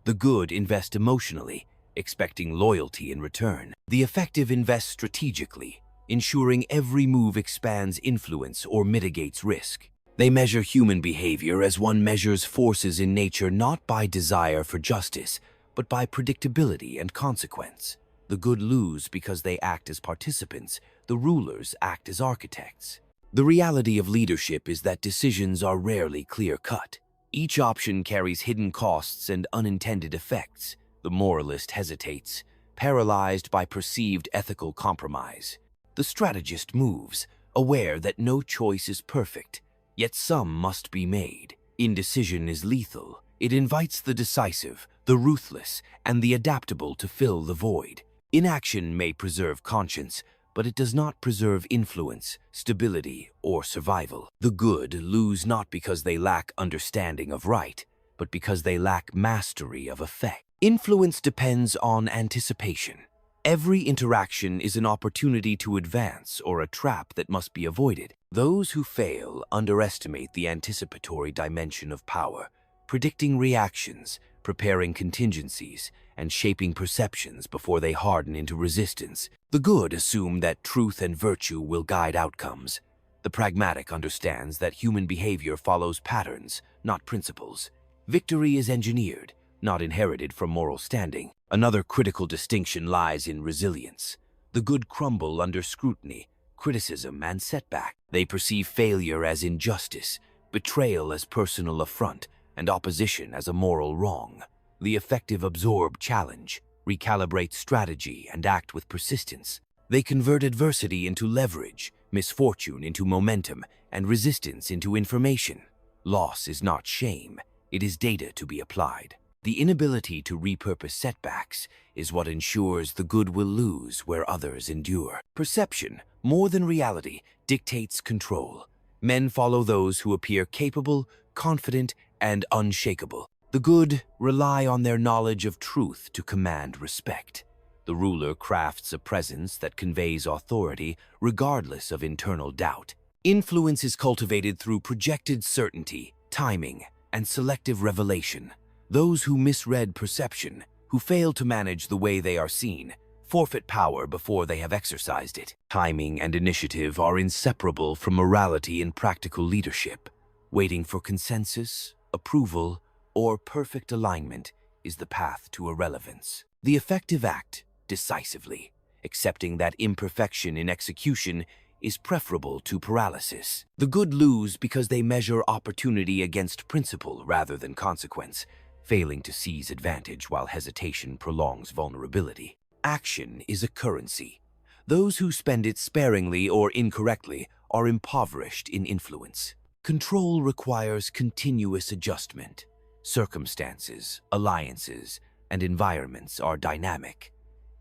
The good invest emotionally, expecting loyalty in return. The effective invest strategically, ensuring every move expands influence or mitigates risk. They measure human behavior as one measures forces in nature not by desire for justice, but by predictability and consequence. The good lose because they act as participants, the rulers act as architects. The reality of leadership is that decisions are rarely clear-cut. Each option carries hidden costs and unintended effects. The moralist hesitates, paralyzed by perceived ethical compromise. The strategist moves, aware that no choice is perfect, yet some must be made. Indecision is lethal. It invites the decisive, the ruthless, and the adaptable to fill the void. Inaction may preserve conscience, but it does not preserve influence, stability, or survival. The good lose not because they lack understanding of right, but because they lack mastery of effect. Influence depends on anticipation. Every interaction is an opportunity to advance or a trap that must be avoided. Those who fail underestimate the anticipatory dimension of power, predicting reactions, preparing contingencies, and shaping perceptions before they harden into resistance. The good assume that truth and virtue will guide outcomes. The pragmatic understands that human behavior follows patterns, not principles. Victory is engineered, not inherited from moral standing. Another critical distinction lies in resilience. The good crumble under scrutiny, criticism, and setback. They perceive failure as injustice, betrayal as personal affront, and opposition as a moral wrong. The effective absorb challenge, recalibrate strategy, and act with persistence. They convert adversity into leverage, misfortune into momentum, and resistance into information. Loss is not shame, it is data to be applied. The inability to repurpose setbacks is what ensures the good will lose where others endure. Perception, more than reality, dictates control. Men follow those who appear capable, confident, and unshakable. The good rely on their knowledge of truth to command respect. The ruler crafts a presence that conveys authority regardless of internal doubt. Influence is cultivated through projected certainty, timing, and selective revelation. Those who misread perception, who fail to manage the way they are seen, forfeit power before they have exercised it. Timing and initiative are inseparable from morality and practical leadership. Waiting for consensus, approval, or perfect alignment is the path to irrelevance. The effective act decisively, accepting that imperfection in execution is preferable to paralysis. The good lose because they measure opportunity against principle rather than consequence, failing to seize advantage while hesitation prolongs vulnerability. Action is a currency. Those who spend it sparingly or incorrectly are impoverished in influence. Control requires continuous adjustment. Circumstances, alliances, and environments are dynamic.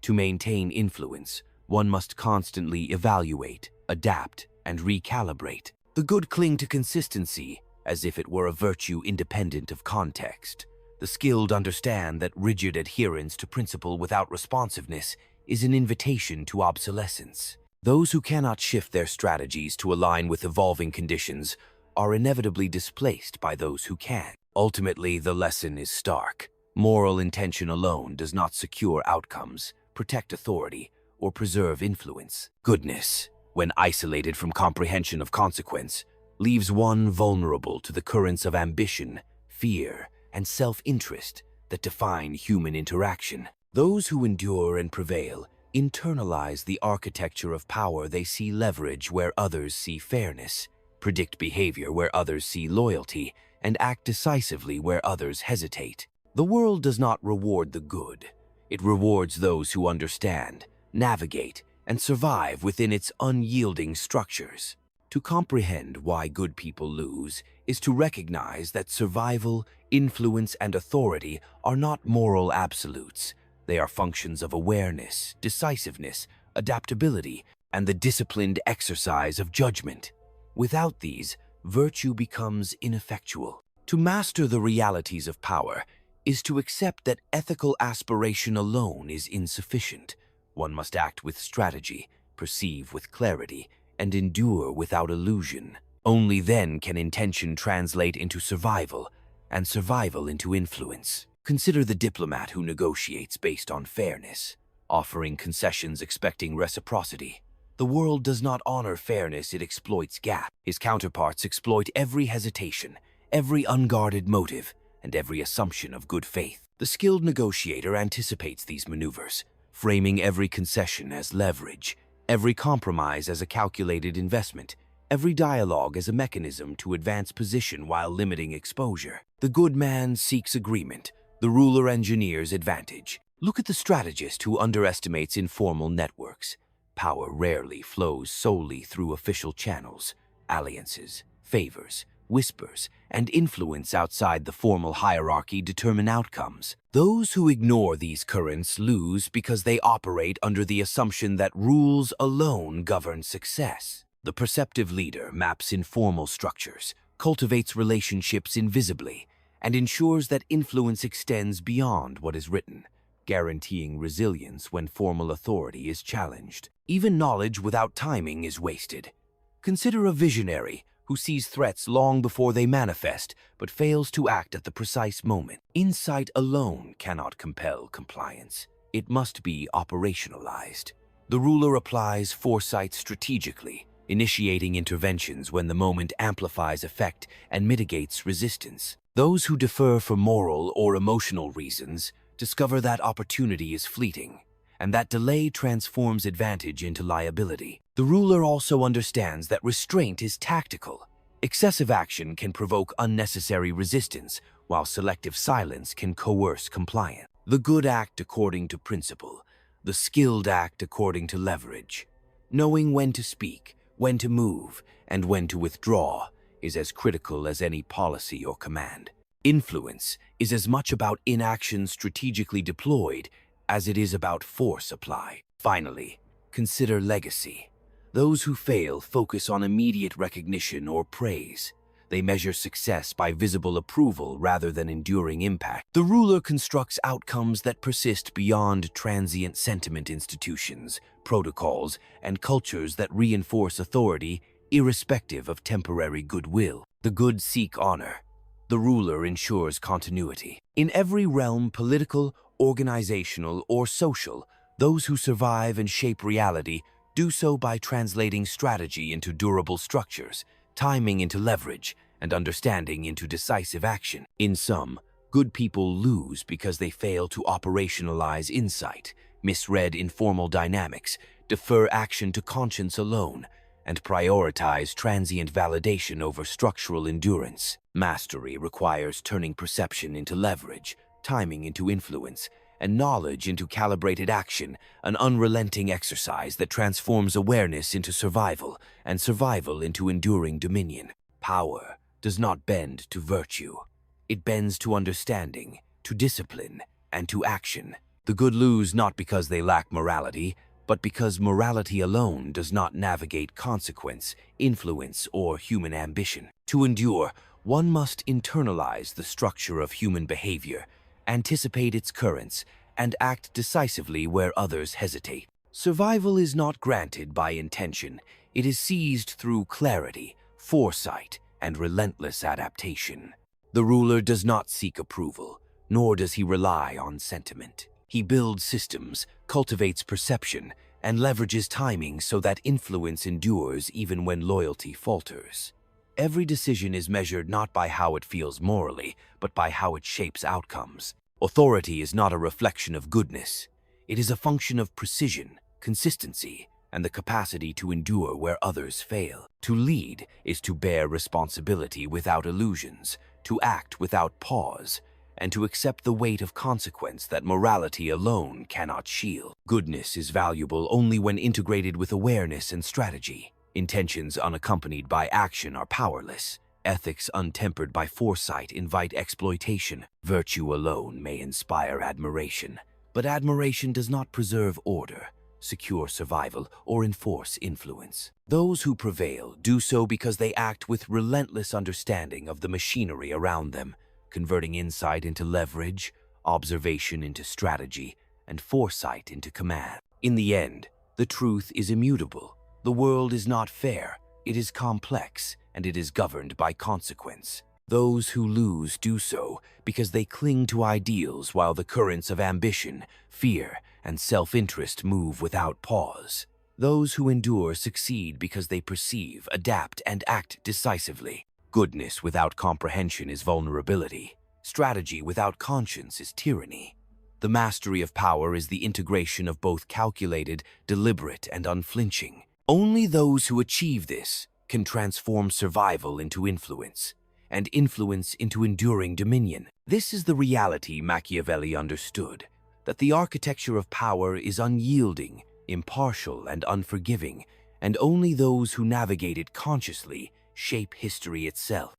To maintain influence, one must constantly evaluate, adapt, and recalibrate. The good cling to consistency, as if it were a virtue independent of context. The skilled understand that rigid adherence to principle without responsiveness is an invitation to obsolescence. Those who cannot shift their strategies to align with evolving conditions are inevitably displaced by those who can. Ultimately, the lesson is stark. Moral intention alone does not secure outcomes, protect authority, or preserve influence. Goodness, when isolated from comprehension of consequence, leaves one vulnerable to the currents of ambition, fear, and self-interest that define human interaction. Those who endure and prevail internalize the architecture of power. They see leverage where others see fairness, predict behavior where others see loyalty, and act decisively where others hesitate. The world does not reward the good. It rewards those who understand, navigate, and survive within its unyielding structures. To comprehend why good people lose is to recognize that survival, influence, and authority are not moral absolutes. They are functions of awareness, decisiveness, adaptability, and the disciplined exercise of judgment. Without these, virtue becomes ineffectual. To master the realities of power is to accept that ethical aspiration alone is insufficient. One must act with strategy, perceive with clarity, and endure without illusion. Only then can intention translate into survival, and survival into influence. Consider the diplomat who negotiates based on fairness, offering concessions expecting reciprocity. The world does not honor fairness, it exploits gaps. His counterparts exploit every hesitation, every unguarded motive, and every assumption of good faith. The skilled negotiator anticipates these maneuvers, framing every concession as leverage, every compromise as a calculated investment, every dialogue as a mechanism to advance position while limiting exposure. The good man seeks agreement, the ruler engineers advantage. Look at the strategist who underestimates informal networks. Power rarely flows solely through official channels. Alliances, favors, whispers, and influence outside the formal hierarchy determine outcomes. Those who ignore these currents lose because they operate under the assumption that rules alone govern success. The perceptive leader maps informal structures, cultivates relationships invisibly, and ensures that influence extends beyond what is written, guaranteeing resilience when formal authority is challenged. Even knowledge without timing is wasted. Consider a visionary who sees threats long before they manifest, but fails to act at the precise moment. Insight alone cannot compel compliance. It must be operationalized. The ruler applies foresight strategically, initiating interventions when the moment amplifies effect and mitigates resistance. Those who defer for moral or emotional reasons discover that opportunity is fleeting, and that delay transforms advantage into liability. The ruler also understands that restraint is tactical. Excessive action can provoke unnecessary resistance, while selective silence can coerce compliance. The good act according to principle, the skilled act according to leverage. Knowing when to speak, when to move, and when to withdraw is as critical as any policy or command. Influence is as much about inaction strategically deployed as it is about force applied. Finally, consider legacy. Those who fail focus on immediate recognition or praise. They measure success by visible approval rather than enduring impact. The ruler constructs outcomes that persist beyond transient sentiment. Institutions, protocols, and cultures that reinforce authority irrespective of temporary goodwill. The good seek honor. The ruler ensures continuity. In every realm, political, organizational, or social, those who survive and shape reality do so by translating strategy into durable structures, timing into leverage, and understanding into decisive action. In sum, good people lose because they fail to operationalize insight, misread informal dynamics, defer action to conscience alone, and prioritize transient validation over structural endurance. Mastery requires turning perception into leverage, timing into influence, and knowledge into calibrated action, an unrelenting exercise that transforms awareness into survival, and survival into enduring dominion. Power does not bend to virtue. It bends to understanding, to discipline, and to action. The good lose not because they lack morality, but because morality alone does not navigate consequence, influence, or human ambition. To endure, One must internalize the structure of human behavior, anticipate its currents, and act decisively where others hesitate. Survival is not granted by intention. It is seized through clarity, foresight, and relentless adaptation. The ruler does not seek approval, nor does he rely on sentiment. He builds systems, cultivates perception, and leverages timing so that influence endures even when loyalty falters. Every decision is measured not by how it feels morally, but by how it shapes outcomes. Authority is not a reflection of goodness. It is a function of precision, consistency, and the capacity to endure where others fail. To lead is to bear responsibility without illusions, to act without pause, and to accept the weight of consequence that morality alone cannot shield. Goodness is valuable only when integrated with awareness and strategy. Intentions unaccompanied by action are powerless. Ethics untempered by foresight invite exploitation. Virtue alone may inspire admiration, but admiration does not preserve order, secure survival, or enforce influence. Those who prevail do so because they act with relentless understanding of the machinery around them, converting insight into leverage, observation into strategy, and foresight into command. In the end, the truth is immutable. The world is not fair, it is complex, and it is governed by consequence. Those who lose do so because they cling to ideals while the currents of ambition, fear, and self-interest move without pause. Those who endure succeed because they perceive, adapt, and act decisively. Goodness without comprehension is vulnerability. Strategy without conscience is tyranny. The mastery of power is the integration of both calculated, deliberate, and unflinching. Only those who achieve this can transform survival into influence, and influence into enduring dominion. This is the reality Machiavelli understood, that the architecture of power is unyielding, impartial, and unforgiving, and only those who navigate it consciously shape history itself.